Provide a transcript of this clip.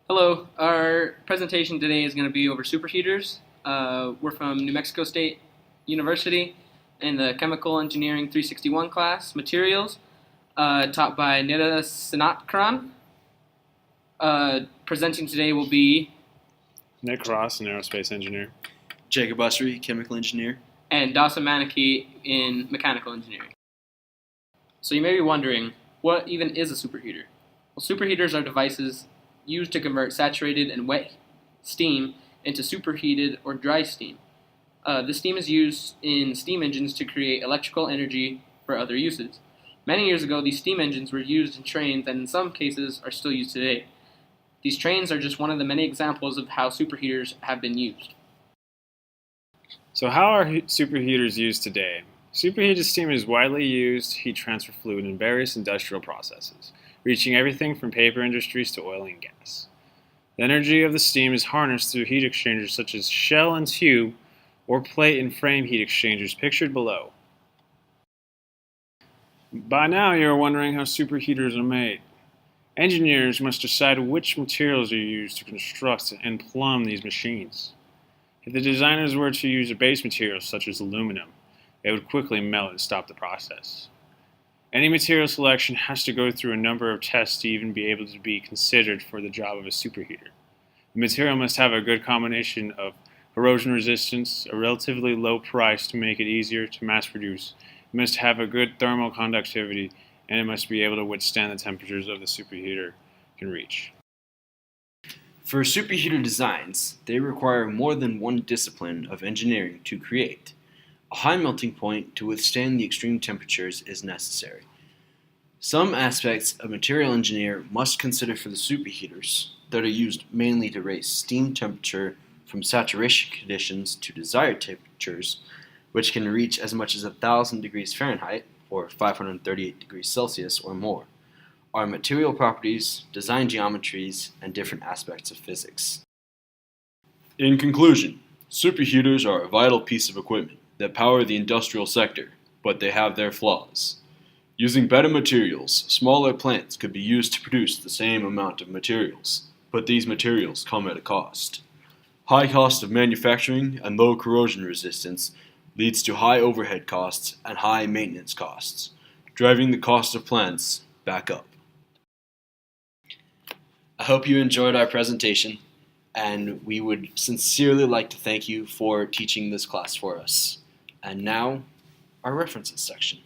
Hello, our presentation today is going to be over superheaters. We're from New Mexico State University in the Chemical Engineering 361 class, Materials, taught by Nida Sinatkaran. Presenting today will be Nick Ross, an aerospace engineer. Jacob Usry, chemical engineer. and Dawson Manaki in Mechanical Engineering. So you may be wondering, what even is a superheater? Well, superheaters are devices used to convert saturated and wet steam into superheated or dry steam. This steam is used in steam engines to create electrical energy for other uses. Many years ago, these steam engines were used in trains and in some cases are still used today. These trains are just one of the many examples of how superheaters have been used. So how are superheaters used today? Superheated steam is widely used heat transfer fluid in various industrial processes, reaching everything from paper industries to oil and gas. The energy of the steam is harnessed through heat exchangers such as shell and tube or plate and frame heat exchangers pictured below. By now you are wondering how superheaters are made. Engineers must decide which materials are used to construct and plumb these machines. If the designers were to use a base material such as aluminum, it would quickly melt and stop the process. Any material selection has to go through a number of tests to even be able to be considered for the job of a superheater. The material must have a good combination of corrosion resistance, a relatively low price to make it easier to mass produce, it must have a good thermal conductivity, and it must be able to withstand the temperatures of the superheater can reach. For superheater designs, they require more than one discipline of engineering to create. A high melting point to withstand the extreme temperatures is necessary. Some aspects a material engineer must consider for the superheaters that are used mainly to raise steam temperature from saturation conditions to desired temperatures, which can reach as much as 1,000 degrees Fahrenheit or 538 degrees Celsius or more, are material properties, design geometries, and different aspects of physics. In conclusion, superheaters are a vital piece of equipment that power the industrial sector, but they have their flaws. Using better materials, smaller plants could be used to produce the same amount of materials, but these materials come at a cost. High cost of manufacturing and low corrosion resistance leads to high overhead costs and high maintenance costs, driving the cost of plants back up. I hope you enjoyed our presentation, and we would sincerely like to thank you for teaching this class for us. And now, our references section.